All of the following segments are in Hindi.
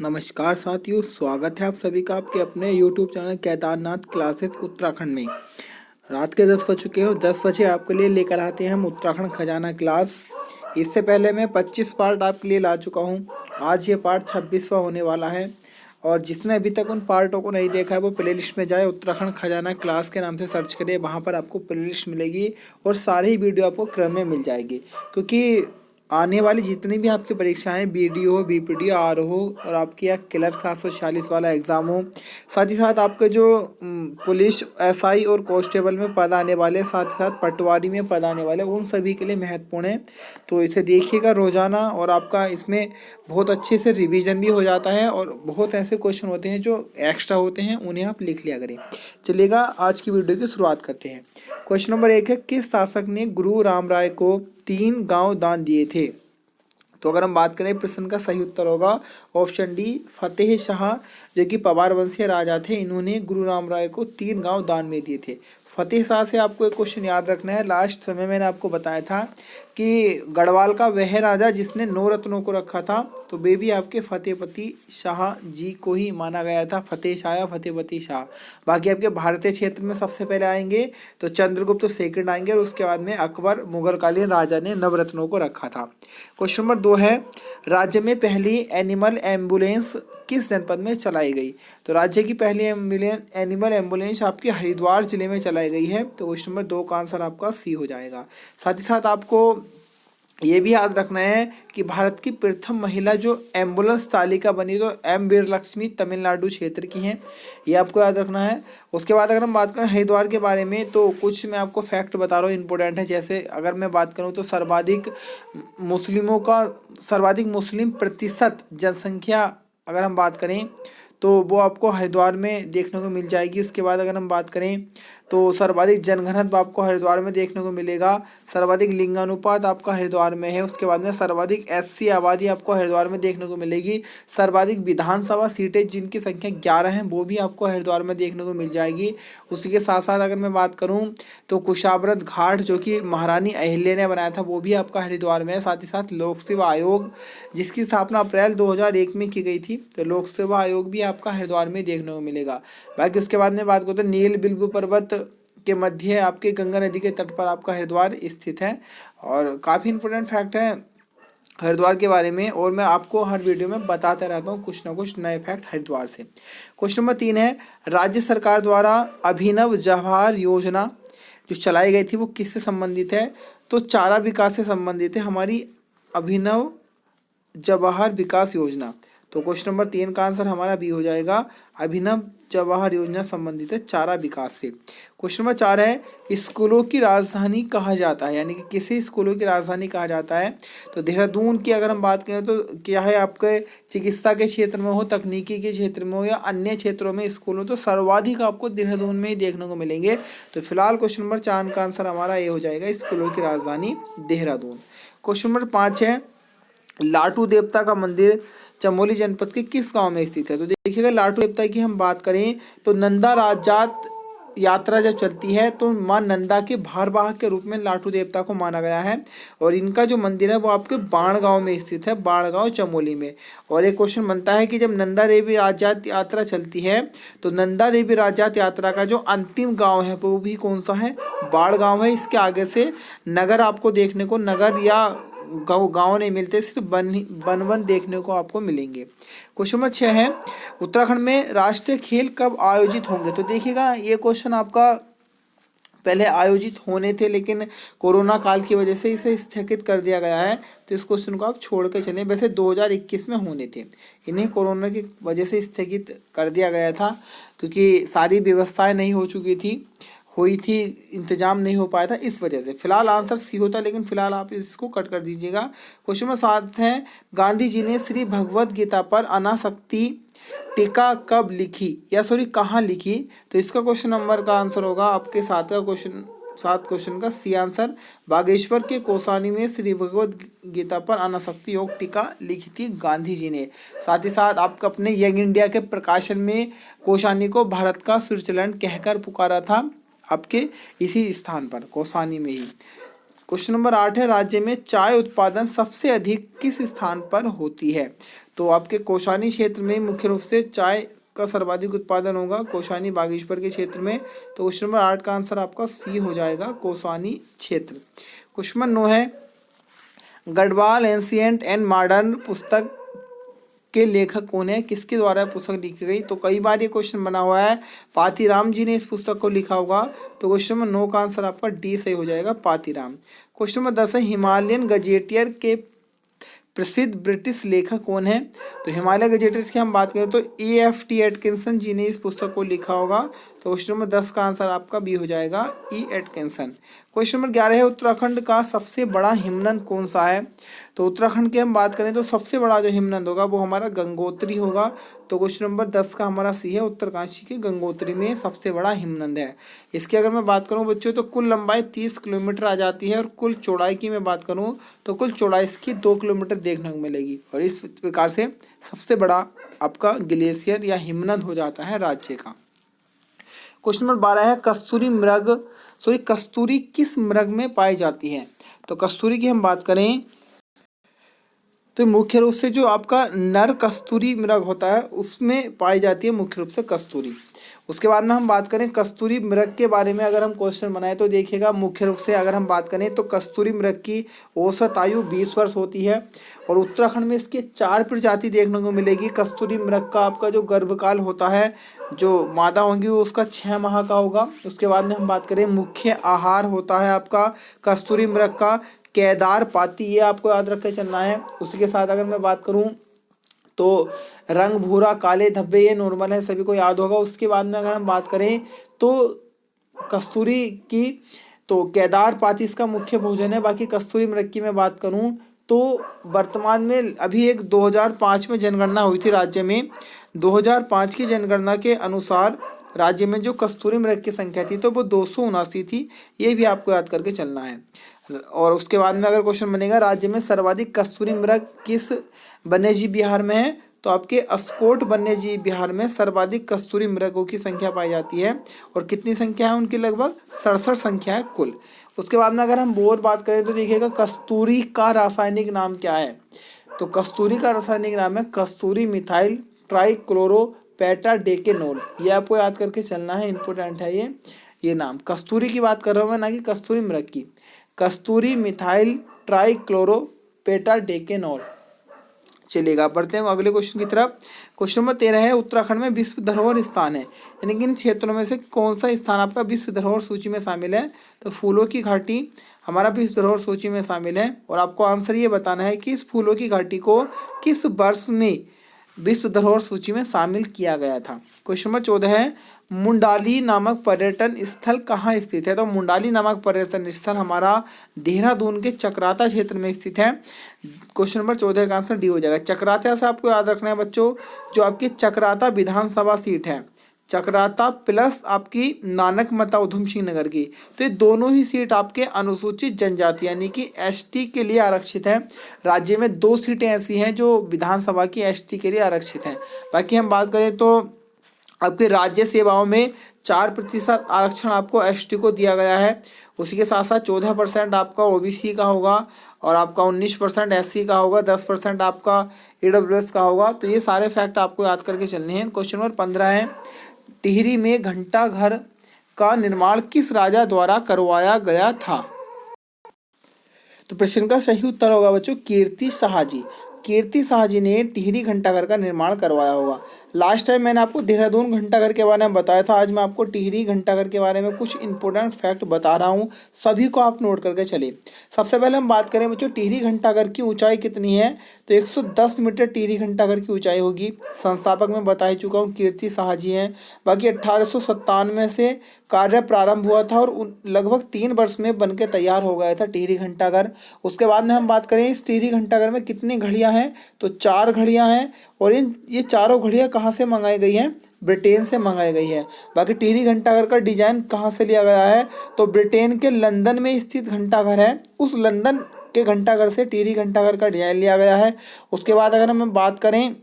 नमस्कार साथियों, स्वागत है आप सभी का आपके अपने YouTube channel Kedarnath classes Uttarakhand में। रात के 10 बज चुके हैं और 10 बजे आपके लिए लेकर आते हैं हम उत्तराखंड खजाना क्लास। इससे पहले मैं 25 पार्ट आपके लिए ला चुका हूं। आज ये पार्ट 26वां होने वाला है और जिसने अभी तक उन पार्टों को नहीं देखा है वो प्लेलिस्ट में जाए, उत्तराखंड खजाना क्लास के नाम से सर्च करें। वहाँ पर आपको प्लेलिस्ट मिलेगी और सारी ही वीडियो आपको क्रम में मिल जाएगी, क्योंकि आने वाली जितनी भी आपकी परीक्षाएं BDO, BPDO, RO और आपकी या क्लर्क 746 वाला एग्ज़ाम हो, साथ ही साथ आपके जो पुलिस SI और कांस्टेबल में पद आने वाले, साथ ही साथ पटवारी में पद आने वाले, उन सभी के लिए महत्वपूर्ण है। तो इसे देखिएगा रोज़ाना और आपका इसमें बहुत अच्छे से रिवीजन भी हो जाता है और बहुत ऐसे क्वेश्चन होते हैं जो एक्स्ट्रा होते हैं, उन्हें आप लिख लिया करें। चलिएगा आज की वीडियो की शुरुआत करते हैं। क्वेश्चन नंबर 1 है, किस शासक ने गुरु राम राय को 3 गांव दान दिए थे? तो अगर हम बात करें, प्रश्न का सही उत्तर होगा ऑप्शन डी, फतेह शाह, जो कि पवार वंशीय राजा थे। इन्होंने गुरु राम राय को 3 गांव दान में दिए थे। फतेह शाह से आपको एक क्वेश्चन याद रखना है। लास्ट समय मैंने आपको बताया था कि गढ़वाल का वह राजा जिसने 9 रत्नों को रखा था, तो वे भी आपके फतेहपति शाह जी को ही माना गया था, फतेह शाह या फतेहपति शाह। बाकी आपके भारतीय क्षेत्र में सबसे पहले आएंगे तो चंद्रगुप्त सेकंड आएंगे और उसके बाद में अकबर मुगलकालीन राजा ने नवरत्नों को रखा था। क्वेश्चन नंबर 2 है, राज्य में पहली एनिमल एम्बुलेंस किस जनपद में चलाई गई? तो राज्य की पहली एनिमल एम्बुलेंस आपके हरिद्वार जिले में चलाई गई है। तो क्वेश्चन नंबर 2 का आंसर आपका सी हो जाएगा। साथ ही साथ आपको ये भी याद रखना है कि भारत की प्रथम महिला जो एम्बुलेंस चालिका बनी तो M वीरलक्ष्मी तमिलनाडु क्षेत्र की हैं, ये आपको याद रखना है। उसके बाद अगर हम बात करें हरिद्वार के बारे में, तो कुछ मैं आपको फैक्ट बता रहा हूँ, इंपॉर्टेंट है। जैसे अगर मैं बात करूँ तो सर्वाधिक मुस्लिम प्रतिशत जनसंख्या अगर हम बात करें तो वो आपको हरिद्वार में देखने को मिल जाएगी। उसके बाद अगर हम बात करें तो सर्वाधिक जनघनत्व आपको हरिद्वार में देखने को मिलेगा। सर्वाधिक लिंगानुपात आपका हरिद्वार में है। उसके बाद में सर्वाधिक SC आबादी आपको हरिद्वार में देखने को मिलेगी। सर्वाधिक विधानसभा सीटें जिनकी संख्या 11 है वो भी आपको हरिद्वार में देखने को मिल जाएगी। उसी के साथ साथ अगर मैं बात करूं तो कुशावर्त घाट जो कि महारानी अहिल्या ने बनाया था वो भी आपका हरिद्वार में है। साथ ही साथ लोक सेवा आयोग जिसकी स्थापना अप्रैल 2001 में की गई थी, तो लोक सेवा आयोग भी आपका हरिद्वार में देखने को मिलेगा। बाकी उसके बाद में बात करूँ तो नील बिल्बू पर्वत के मध्य आपके गंगा नदी के तट पर आपका हरिद्वार स्थित है। और काफ़ी इंपॉर्टेंट फैक्ट है हरिद्वार के बारे में और मैं आपको हर वीडियो में बताता रहता हूँ कुछ ना कुछ नए फैक्ट हरिद्वार से। क्वेश्चन नंबर 3 है, राज्य सरकार द्वारा अभिनव जवाहर योजना जो चलाई गई थी वो किससे संबंधित है? तो चारा विकास से संबंधित है हमारी अभिनव जवाहर विकास योजना। तो क्वेश्चन नंबर 3 का आंसर हमारा बी हो जाएगा, अभिनव जवाहर योजना संबंधित है चारा विकास से। क्वेश्चन नंबर 4 है, स्कूलों की राजधानी कहा जाता है, यानी कि किसे स्कूलों की राजधानी कहा जाता है? तो देहरादून की अगर हम बात करें तो क्या है, आपके चिकित्सा के क्षेत्र में हो, तकनीकी के क्षेत्र में हो या अन्य क्षेत्रों में स्कूल हो, तो सर्वाधिक आपको देहरादून में ही देखने को मिलेंगे। तो फिलहाल क्वेश्चन नंबर 4 का आंसर हमारा ये हो जाएगा, स्कूलों की राजधानी देहरादून। क्वेश्चन नंबर 5 है, लाटू देवता का मंदिर चमोली जनपद के किस गांव में स्थित है? तो देखिएगा, लाटू देवता की हम बात करें तो नंदा राजात यात्रा जब चलती है तो मां नंदा के भारवाहक के रूप में लाटू देवता को माना गया है। और इनका जो मंदिर है वो आपके बाण गांव में स्थित है, बाण गांव चमोली में। और एक क्वेश्चन बनता है कि जब नंदा देवी राजात यात्रा चलती है तो नंदा देवी राजात यात्रा का जो अंतिम गाँव है वो भी कौन सा है? बाण गाँव है। इसके आगे से नगर आपको देखने को, नगर या गाँव नहीं मिलते, सिर्फ वन देखने को आपको मिलेंगे। क्वेश्चन नंबर 6 है, उत्तराखंड में राष्ट्रीय खेल कब आयोजित होंगे? तो देखिएगा, ये क्वेश्चन आपका पहले आयोजित होने थे लेकिन कोरोना काल की वजह से इसे स्थगित कर दिया गया है। तो इस क्वेश्चन को आप छोड़ के चलें। वैसे 2021 में होने थे, इन्हें कोरोना की वजह से स्थगित कर दिया गया था क्योंकि सारी व्यवस्थाएं नहीं हो चुकी थी, हुई थी, इंतजाम नहीं हो पाया था, इस वजह से। फिलहाल आंसर सी होता, लेकिन फिलहाल आप इसको कट कर दीजिएगा। क्वेश्चन नंबर 7 है, गांधी जी ने श्री भगवद गीता पर अनासक्ति टीका कब लिखी, या सॉरी कहाँ लिखी? तो इसका क्वेश्चन नंबर का आंसर होगा आपके 7 क्वेश्चन का सी आंसर, बागेश्वर के कौसानी में श्री भगवद गीता पर अनासक्ति योग टीका लिखी थी गांधी जी ने। साथ ही साथ आपको अपने यंग इंडिया के प्रकाशन में कौसानी को भारत का स्विट्जरलैंड कहकर पुकारा था, आपके इसी स्थान पर कौसानी में ही। क्वेश्चन नंबर 8 है, राज्य में चाय उत्पादन सबसे अधिक किस स्थान पर होती है? तो आपके कौशानी क्षेत्र में मुख्य रूप से चाय का सर्वाधिक उत्पादन होगा, कौशानी बागेश्वर के क्षेत्र में। तो क्वेश्चन नंबर 8 का आंसर आपका सी हो जाएगा, कौशानी क्षेत्र। क्वेश्चन नंबर 9 है, गढ़वाल एंशिएंट एंड मॉडर्न पुस्तक के लेखक कौन है? किसके द्वारा पुस्तक लिखी गई? तो कई बार ये क्वेश्चन बना हुआ है, पातीराम जी ने इस पुस्तक को लिखा होगा। तो क्वेश्चन नंबर 9 का आंसर आपका डी सही हो जाएगा, पातीराम। क्वेश्चन नंबर 10 है, हिमालयन गजेटियर के प्रसिद्ध ब्रिटिश लेखक कौन है? तो हिमालय गजेटियर्स की हम बात करें तो E.F.T. एटकिंसन जी ने इस पुस्तक को लिखा होगा। तो क्वेश्चन नंबर 10 का आंसर आपका बी हो जाएगा, E. एटकिंसन। क्वेश्चन नंबर 11 है, उत्तराखंड का सबसे बड़ा हिमनद कौन सा है? तो उत्तराखंड की हम बात करें तो सबसे बड़ा जो हिमनद होगा वो हमारा गंगोत्री होगा। तो क्वेश्चन नंबर 10 का हमारा सी है, उत्तरकाशी के गंगोत्री में सबसे बड़ा हिमनद है। इसकी अगर मैं बात करूं बच्चों तो कुल लंबाई 30 किलोमीटर आ जाती है, और कुल चौड़ाई की मैं बात करूं तो कुल चौड़ाई इसकी 2 किलोमीटर देखने को मिलेगी। और इस प्रकार से सबसे बड़ा आपका ग्लेशियर या हिमनद हो जाता है राज्य का। क्वेश्चन नंबर 12 है, कस्तूरी किस मृग में पाई जाती है? तो कस्तूरी की हम बात करें तो मुख्य रूप से जो आपका नर कस्तूरी मृग होता है उसमें पाई जाती है मुख्य रूप से कस्तूरी। उसके बाद में हम बात करें कस्तूरी मृग के बारे में, अगर हम क्वेश्चन बनाए तो देखिएगा मुख्य रूप से अगर हम बात करें तो कस्तूरी मृग की औसत आयु 20 वर्ष होती है, और उत्तराखंड में इसके 4 प्रजाति देखने को मिलेगी। कस्तूरी मृग का आपका जो गर्भकाल होता है, जो मादा होंगी वो उसका 6 माह का होगा। उसके बाद में हम बात करें मुख्य आहार होता है आपका कस्तूरी मृग का केदार पाती, ये आपको याद रख के चलना है। उसी के साथ अगर मैं बात करूं तो रंग भूरा काले धब्बे, ये नॉर्मल है, सभी को याद होगा। उसके बाद में अगर हम बात करें तो कस्तूरी की तो केदार पाती इसका मुख्य भोजन है। बाकी कस्तूरी मृग की मैं बात करूं तो वर्तमान में अभी एक 2005 में जनगणना हुई थी राज्य में। 2005 की जनगणना के अनुसार राज्य में जो कस्तूरी मृग की संख्या थी तो वो 279 थी, ये भी आपको याद करके चलना है। और उसके बाद में अगर क्वेश्चन बनेगा राज्य में सर्वाधिक कस्तूरी मृग किस वन्यजीव विहार में है? तो आपके अस्कोट वन्यजीव विहार में सर्वाधिक कस्तूरी मृगों की संख्या पाई जाती है, और कितनी संख्या है उनकी? लगभग 67 संख्या है कुल। उसके बाद में अगर हम और बात करें तो देखिएगा कस्तूरी का रासायनिक नाम क्या है? तो कस्तूरी का रासायनिक नाम है कस्तूरी मिथाइल ट्राइक्लोरोपेटाडेकेनोल, ये आपको याद करके चलना है, इंपॉर्टेंट है ये नाम। कस्तूरी की बात कर रहा हूँ मैं, ना कि कस्तूरी मृग की। कस्तूरी मिथाइल ट्राइक्लोरोपेटाडेकेनोल। चलेगा, बढ़ते हैं अगले क्वेश्चन की तरफ। क्वेश्चन नंबर 13 है, उत्तराखंड में विश्व धरोहर स्थान है, यानी कि इन क्षेत्रों में से कौन सा स्थान आपका विश्व धरोहर सूची में शामिल है? तो फूलों की घाटी हमारा विश्व धरोहर सूची में शामिल है, और आपको आंसर ये बताना है कि इस फूलों की घाटी को किस वर्ष में विश्व धरोहर सूची में शामिल किया गया था। क्वेश्चन नंबर 14 है, मुंडाली नामक पर्यटन स्थल कहाँ स्थित है? तो मुंडाली नामक पर्यटन स्थल हमारा देहरादून के चक्राता क्षेत्र में स्थित है। क्वेश्चन नंबर 14 का आंसर डी हो जाएगा। चक्राता से आपको याद रखना है बच्चों, जो आपकी चक्राता विधानसभा सीट है, चक्राता प्लस आपकी नानकमता उधम सिंह नगर की, तो ये दोनों ही सीट आपके अनुसूचित जनजाति यानी कि एसटी के लिए आरक्षित है। राज्य में 2 सीटें ऐसी हैं जो विधानसभा की एसटी के लिए आरक्षित हैं। बाकी हम बात करें तो आपके राज्य सेवाओं में 4% आरक्षण आपको एसटी को दिया गया है। उसी के साथ साथ 14% आपका ओबीसी का होगा, और आपका 19% एससी का होगा, 10% आपका ईडब्ल्यूएस का होगा। तो ये सारे फैक्ट आपको याद करके चलने हैं। क्वेश्चन नंबर 15 है, टिहरी में घंटा घर का निर्माण किस राजा द्वारा करवाया गया था? तो प्रश्न का सही उत्तर होगा बच्चों कीर्ति शाह जी। कीर्ति शाह जी ने टिहरी घंटाघर का निर्माण करवाया होगा। लास्ट टाइम मैंने आपको देहरादून घंटाघर के बारे में बताया था, आज मैं आपको टिहरी घंटाघर के बारे में कुछ इंपॉर्टेंट फैक्ट बता रहा हूँ, सभी को आप नोट करके चलिए। सबसे पहले हम बात करें बच्चों टिहरी घंटाघर की ऊंचाई कितनी है? तो 110 मीटर टिहरी घंटाघर की ऊंचाई होगी। संस्थापक मैं बता ही चुका हूँ, कीर्ति शाह जी हैं। बाकी 1897 से कार्य प्रारंभ हुआ था और लगभग 3 वर्ष में बनके तैयार हो गया था टिहरी घंटाघर। उसके बाद में हम बात करें इस टिहरी घंटाघर में कितनी घड़ियां हैं? तो 4 घड़ियां हैं, और ये चारों घड़ियां कहाँ से मंगाई गई हैं? ब्रिटेन से मंगाई गई है। बाकी टिहरी घंटाघर का डिजाइन कहाँ से लिया गया है? तो ब्रिटेन के लंदन में स्थित घंटाघर है, उस लंदन के घंटाघर से टिहरी घंटाघर का डिजाइन लिया गया है। उसके बाद अगर हम बात करें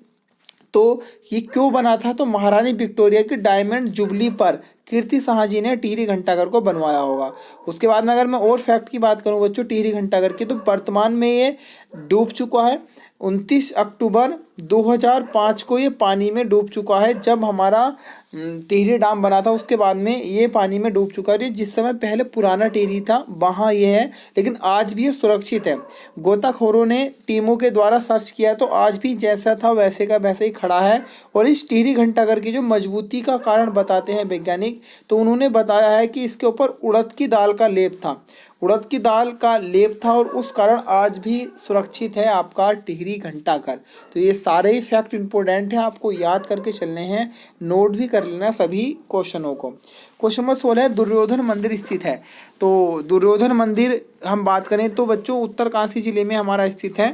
तो ये क्यों बना था? तो महारानी विक्टोरिया की डायमंड जुबली पर कीर्ति शाह जी ने टिहरी घंटाघर को बनवाया होगा। उसके बाद में अगर मैं और फैक्ट की बात करूं बच्चों टिहरी घंटाघर की, तो वर्तमान में ये डूब चुका है। 29 अक्टूबर 2005 को ये पानी में डूब चुका है। जब हमारा टिहरी डैम बना था उसके बाद में ये पानी में डूब चुका है। जिस समय पहले पुराना टिहरी था वहाँ ये है, लेकिन आज भी ये सुरक्षित है। गोताखोरों ने टीमों के द्वारा सर्च किया तो आज भी जैसा था वैसे का वैसे ही खड़ा है। और इस टिहरी घंटाघर की जो मजबूती का कारण बताते हैं वैज्ञानिक, तो उन्होंने बताया है कि इसके ऊपर उड़द की दाल का लेप था। उड़द की दाल का लेप था और उस कारण आज भी सुरक्षित है आपका टिहरी घंटाघर। तो ये सारे ही फैक्ट इंपॉर्टेंट हैं, आपको याद करके चलने हैं, नोट भी कर लेना सभी क्वेश्चनों को। क्वेश्चन नंबर 16 है दुर्योधन मंदिर स्थित है। तो दुर्योधन मंदिर हम बात करें तो बच्चों उत्तरकाशी जिले में हमारा स्थित है।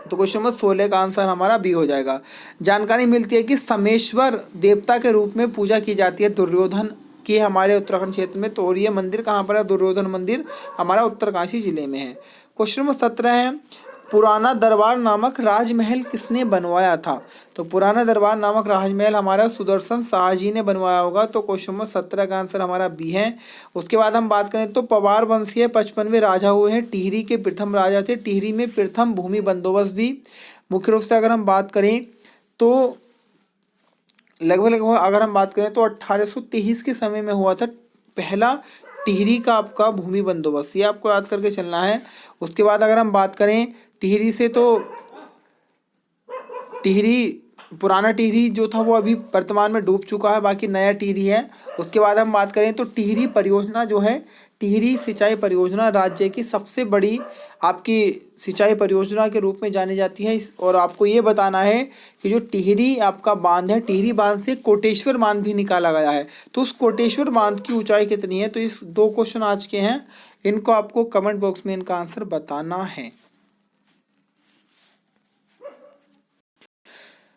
तो क्वेश्चन नंबर 16 का आंसर हमारा बी हो जाएगा। जानकारी मिलती है कि समेश्वर देवता के रूप में पूजा की जाती है दुर्योधन की हमारे उत्तराखंड क्षेत्र में। तो और ये मंदिर कहाँ पर है? दुर्योधन मंदिर हमारा उत्तरकाशी जिले में है। क्वेश्चन नंबर 17 है पुराना दरबार नामक राजमहल किसने बनवाया था? तो पुराना दरबार नामक राजमहल हमारा सुदर्शन शाह जी ने बनवाया होगा। तो क्वेश्चन नंबर 17 का आंसर हमारा बी है। उसके बाद हम बात करें तो पवार वंशीय 55वें राजा हुए हैं, टिहरी के प्रथम राजा थे। टिहरी में प्रथम भूमि बंदोबस्त भी मुख्य रूप से अगर हम बात करें तो लगभग अगर हम बात करें तो 1823 के समय में हुआ था पहला टिहरी का आपका भूमि बंदोबस्त, ये आपको याद करके चलना है। उसके बाद अगर हम बात करें टिहरी से, तो टिहरी पुराना टिहरी जो था वो अभी वर्तमान में डूब चुका है, बाकी नया टिहरी है। उसके बाद हम बात करें तो टिहरी परियोजना जो है, टिहरी सिंचाई परियोजना राज्य की सबसे बड़ी आपकी सिंचाई परियोजना के रूप में जानी जाती है। और आपको ये बताना है कि जो टिहरी आपका बांध है, टिहरी बांध से कोटेश्वर बांध भी निकाला गया है। तो उस कोटेश्वर बांध की ऊंचाई कितनी है? तो इस दो क्वेश्चन आज के हैं, इनको आपको कमेंट बॉक्स में इनका आंसर बताना है।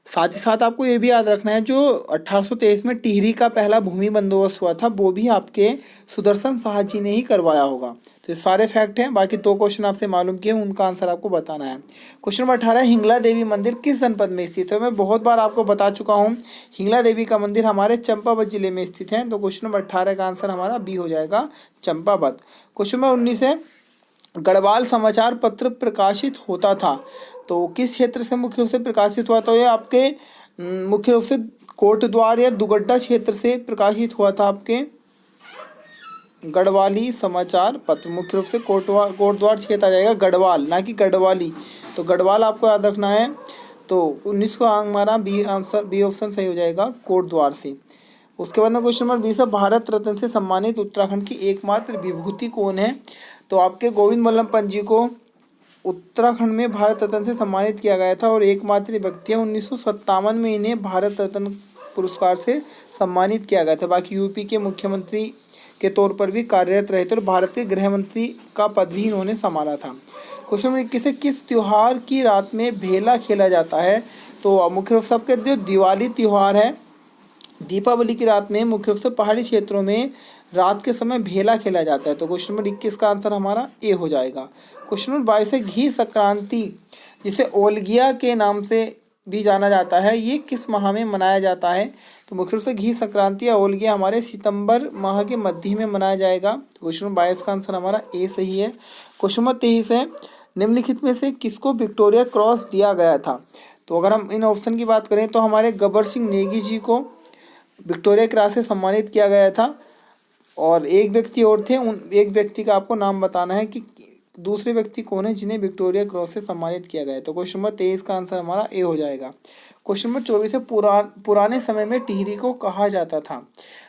साथ ही साथ आपको ये भी याद रखना है जो 1823 में टिहरी का पहला भूमि बंदोबस्त हुआ था वो भी आपके सुदर्शन शाह जी ने ही करवाया होगा। तो ये सारे फैक्ट हैं, बाकी दो क्वेश्चन आपसे मालूम किए उनका आंसर आपको बताना है। क्वेश्चन नंबर 18 हिंगला देवी मंदिर किस जनपद में स्थित है? मैं बहुत बार आपको बता चुका हूँ, हिंगला देवी का मंदिर हमारे चंपावत जिले में स्थित है। तो क्वेश्चन नंबर 18 का आंसर हमारा बी हो जाएगा, चंपावत। क्वेश्चन नंबर 19 है गढ़वाल समाचार पत्र प्रकाशित होता था, तो किस क्षेत्र से मुख्य रूप से प्रकाशित हुआ? तो ये आपके मुख्य रूप से कोटद्वार या दुगड्डा क्षेत्र से प्रकाशित हुआ था। आपके गढ़वाली समाचार पत्र मुख्य रूप से कोटद्वार क्षेत्र आ जाएगा, गढ़वाल ना कि गढ़वाली। तो गढ़वाल आपको याद रखना है। तो 19 को हमारा बी आंसर, बी ऑप्शन सही हो जाएगा, कोटद्वार से। उसके बाद में क्वेश्चन नंबर 20 है भारत रत्न से सम्मानित उत्तराखंड की एकमात्र विभूति कौन है? तो आपके गोविंद वल्लभ पंत जी को उत्तराखंड में भारत रत्न से सम्मानित किया गया था और एकमात्र व्यक्ति है। 1957 में इन्हें भारत रत्न पुरस्कार से सम्मानित किया गया था। बाकी यूपी के मुख्यमंत्री के तौर पर भी कार्यरत रहे थे और भारत के गृह मंत्री का पद भी इन्होंने संभाला था। क्वेश्चन नंबर 21 किस त्योहार की रात में भेला खेला जाता है? तो मुख्य रूप से आपके जो दिवाली त्यौहार है, दीपावली की रात में मुख्य रूप से पहाड़ी क्षेत्रों में रात के समय भेला खेला जाता है। तो क्वेश्चन नंबर 21 का आंसर हमारा ए हो जाएगा। क्वेश्चन नंबर 22 है घी संक्रांति जिसे ओलगिया के नाम से भी जाना जाता है, ये किस माह में मनाया जाता है? तो मुख्य रूप से घी संक्रांति या ओलगिया हमारे सितंबर माह के मध्य में मनाया जाएगा। तो क्वेश्चन नंबर 22 का आंसर हमारा ए सही है। क्वेश्चन नंबर 23 है निम्नलिखित में से किसको विक्टोरिया क्रॉस दिया गया था? तो अगर हम इन ऑप्शन की बात करें तो हमारे गब्बर सिंह नेगी जी को विक्टोरिया क्रॉस से सम्मानित किया गया था और एक व्यक्ति और थे, उन एक व्यक्ति का आपको नाम बताना है कि दूसरे व्यक्ति कौन है जिन्हें विक्टोरिया क्रॉस से सम्मानित किया गया है। तो क्वेश्चन नंबर 23 का आंसर हमारा ए हो जाएगा। क्वेश्चन नंबर 24 है पुराने समय में टिहरी को कहा जाता था।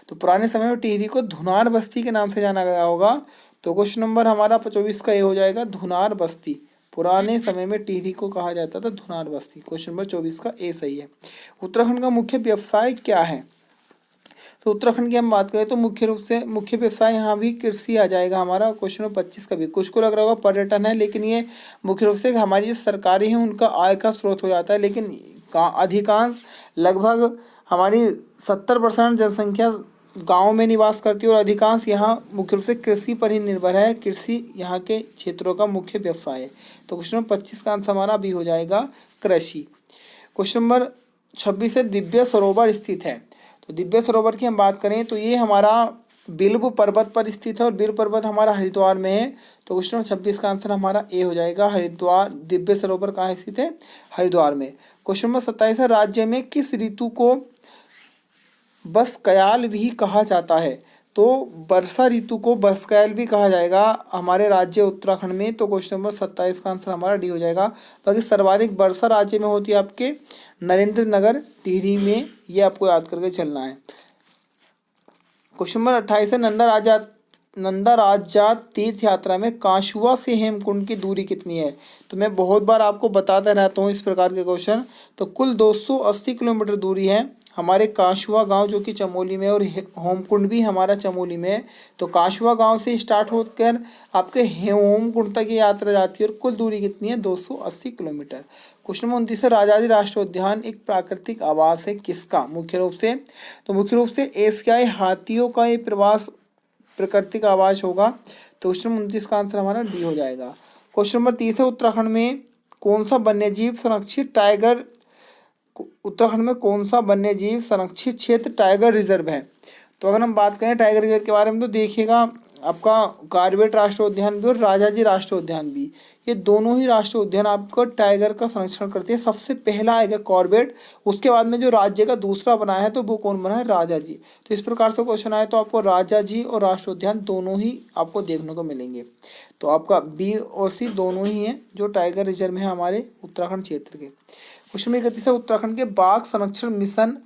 तो पुराने समय में टिहरी को धुनार बस्ती के नाम से जाना गया होगा। तो क्वेश्चन नंबर हमारा 24 का ए हो जाएगा, धुनार बस्ती। पुराने समय में टिहरी को कहा जाता था धुनार बस्ती। क्वेश्चन नंबर 24 का ए सही है। उत्तराखंड का मुख्य व्यवसाय क्या है? तो उत्तराखंड की हम बात करें तो मुख्य रूप से मुख्य व्यवसाय यहाँ भी कृषि आ जाएगा हमारा। क्वेश्चन नंबर 25 का भी कुछ को लग रहा होगा पर्यटन है, लेकिन ये मुख्य रूप से हमारी जो सरकारें हैं उनका आय का स्रोत हो जाता है। लेकिन अधिकांश लगभग हमारी 70% जनसंख्या गाँव में निवास करती है और अधिकांश यहाँ मुख्य रूप से कृषि पर ही निर्भर है। कृषि यहाँ के क्षेत्रों का मुख्य व्यवसाय है। तो क्वेश्चन नंबर 25 का आंसर हमारा भी हो जाएगा, कृषि। क्वेश्चन नंबर 26 से दिव्य सरोवर स्थित है। तो दिव्य सरोवर की हम बात करें तो ये हमारा बिल्व पर्वत पर स्थित है और बिल्व पर्वत हमारा हरिद्वार में है। तो क्वेश्चन नंबर 26 का आंसर हमारा ए हो जाएगा। हरिद्वार दिव्य सरोवर कहाँ स्थित है? हरिद्वार में। क्वेश्चन नंबर 27 है, राज्य में किस ऋतु को बसकयाल भी कहा जाता है? तो वर्षा ऋतु को बसकयाल भी कहा जाएगा हमारे राज्य उत्तराखंड में। तो क्वेश्चन नंबर 27 का आंसर हमारा डी हो जाएगा। बाकी सर्वाधिक वर्षा राज्य में होती है आपके नरेंद्र नगर टिहरी में, ये आपको याद करके चलना है। क्वेश्चन नंबर 28 है, नंदा राजा तीर्थ यात्रा में कांशुआ से हेमकुंड की दूरी कितनी है? तो मैं बहुत बार आपको बताता रहता हूँ इस प्रकार के क्वेश्चन। तो कुल 280 किलोमीटर दूरी है हमारे कांशुआ गांव जो कि चमोली में, और हेमकुंड भी हमारा चमोली में है। तो कांशुआ गांव से स्टार्ट होकर आपके हेमकुंड तक ये यात्रा जाती है और कुल दूरी कितनी है? 280 किलोमीटर। क्वेश्चन नंबर 29 है, राजाजी राष्ट्रीय उद्यान एक प्राकृतिक आवास है किसका? मुख्य रूप से तो मुख्य रूप से एशियाई हाथियों का ये प्रवास प्राकृतिक आवास होगा। तो क्वेश्चन नंबर 29 का आंसर हमारा डी हो जाएगा। क्वेश्चन नंबर 30 है, उत्तराखंड में कौन सा वन्यजीव संरक्षित क्षेत्र टाइगर रिजर्व है? तो अगर हम बात करें टाइगर रिजर्व के बारे में तो देखिएगा आपका कॉर्बेट राष्ट्रीय उद्यान भी और राजाजी राष्ट्रीय उद्यान भी, ये दोनों ही राष्ट्रीय उद्यान आपको टाइगर का संरक्षण करते हैं। सबसे पहला आएगा कॉर्बेट, उसके बाद में जो राज्य का दूसरा बना है तो वो कौन बना है? राजाजी। तो इस प्रकार से क्वेश्चन आए तो आपको राजाजी और राष्ट्रीय उद्यान दोनों ही आपको देखने को मिलेंगे। तो आपका बी और सी दोनों ही हैं जो टाइगर रिजर्व में है हमारे उत्तराखंड क्षेत्र के। क्वेश्चन नंबर 31 है, उत्तराखंड के बाघ संरक्षण मिशन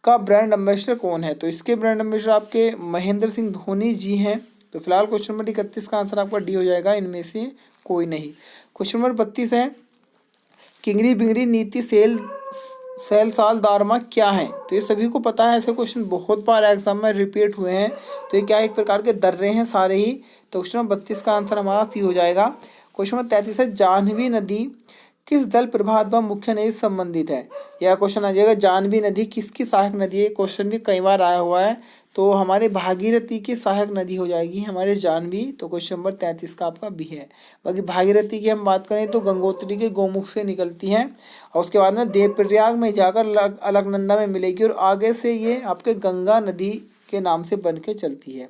का ब्रांड एम्बेसडर कौन है? तो इसके ब्रांड एम्बेसडर आपके महेंद्र सिंह धोनी जी हैं। तो फिलहाल क्वेश्चन नंबर 31 का आंसर आपका डी हो जाएगा, इनमें से कोई नहीं। क्वेश्चन नंबर 32 है, किंगरी बिंगरी नीति सेल साल दारमा क्या है? तो ये सभी को पता है, ऐसे क्वेश्चन बहुत बार एग्जाम में रिपीट हुए हैं। तो ये क्या एक प्रकार के दर्रे हैं सारे ही। तो क्वेश्चन नंबर 32 का आंसर हमारा सी हो जाएगा। क्वेश्चन नंबर 33 है, जाह्नवी नदी किस जल प्रवाह व मुख्य नदी से संबंधित है? यह क्वेश्चन आ जाएगा, जाह्नवी नदी किसकी सहायक नदी है? क्वेश्चन भी कई बार आया हुआ है। तो हमारे भागीरथी की सहायक नदी हो जाएगी हमारे जाह्नवी। तो क्वेश्चन नंबर 33 का आपका बी है। बाकी भागीरथी की हम बात करें तो गंगोत्री के गौमुख से निकलती हैं और उसके बाद में देवप्रयाग में जाकर अलकनंदा में मिलेगी और आगे से ये आपके गंगा नदी के नाम से बन के चलती है।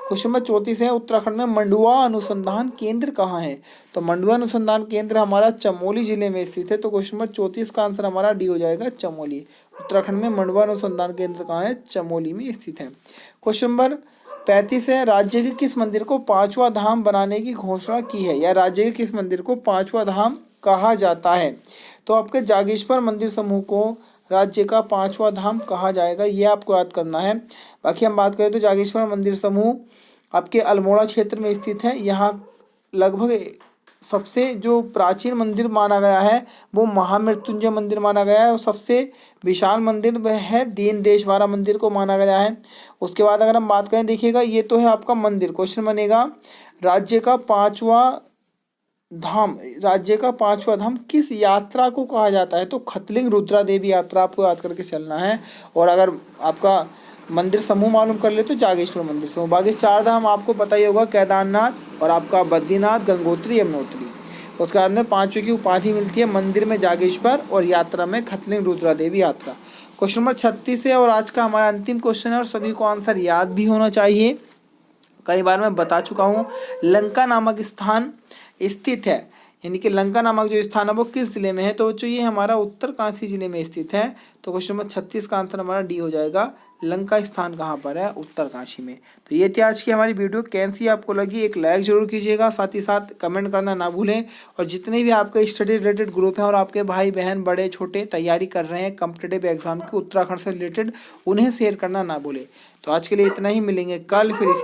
क्वेश्चन नंबर 34 है, उत्तराखंड में मंडुआ अनुसंधान केंद्र कहाँ है? तो मंडुआ अनुसंधान केंद्र हमारा चमोली जिले में स्थित है। तो क्वेश्चन नंबर 34 का आंसर हमारा डी हो जाएगा, चमोली। उत्तराखंड में मंडुआ अनुसंधान केंद्र कहाँ है? चमोली में स्थित है। क्वेश्चन नंबर 35 है, राज्य के किस मंदिर को 5वां धाम बनाने की घोषणा की है? या राज्य के किस मंदिर को 5वां धाम कहा जाता है? तो आपके जागेश्वर मंदिर समूह को राज्य का 5वां धाम कहा जाएगा, ये आपको याद करना है। बाकी हम बात करें तो जागेश्वर मंदिर समूह आपके अल्मोड़ा क्षेत्र में स्थित है। यहाँ लगभग सबसे जो प्राचीन मंदिर माना गया है वो महामृत्युंजय मंदिर माना गया है और सबसे विशाल मंदिर वह है दीनदेशवारा मंदिर को माना गया है। उसके बाद अगर हम बात करें, देखिएगा ये तो है आपका मंदिर। क्वेश्चन बनेगा, राज्य का पांचवा धाम किस यात्रा को कहा जाता है? तो खतलिंग रुद्रा देवी यात्रा आपको याद करके चलना है। और अगर आपका मंदिर समूह मालूम कर ले तो जागेश्वर मंदिर समूह। बाकी 4 धाम आपको पता ही होगा, केदारनाथ और आपका बद्रीनाथ, गंगोत्री, यमुनोत्री। उसके बाद में 5वीं की उपाधि मिलती है, मंदिर में जागेश्वर और यात्रा में खतलिंग रुद्रा देवी यात्रा। क्वेश्चन नंबर 36 है और आज का हमारा अंतिम क्वेश्चन है और सभी को आंसर याद भी होना चाहिए। कई बार मैं बता चुका हूँ, लंका नामक स्थान स्थित है, यानी कि लंका नामक जो स्थान है वो किस जिले में है? तो बच्चों ये हमारा उत्तरकाशी जिले में स्थित है। तो क्वेश्चन नंबर 36 का आंसर हमारा डी हो जाएगा। लंका स्थान कहाँ पर है? उत्तरकाशी में। तो ये थी आज की हमारी वीडियो, कैसी आपको लगी एक लाइक जरूर कीजिएगा, साथ ही साथ कमेंट करना ना भूलें। और जितने भी आपके स्टडी रिलेटेड ग्रुप हैं और आपके भाई बहन बड़े छोटे तैयारी कर रहे हैं कॉम्पिटिटिव एग्जाम की उत्तराखंड से रिलेटेड, उन्हें शेयर करना ना भूलें। तो आज के लिए इतना ही, मिलेंगे कल फिर इसी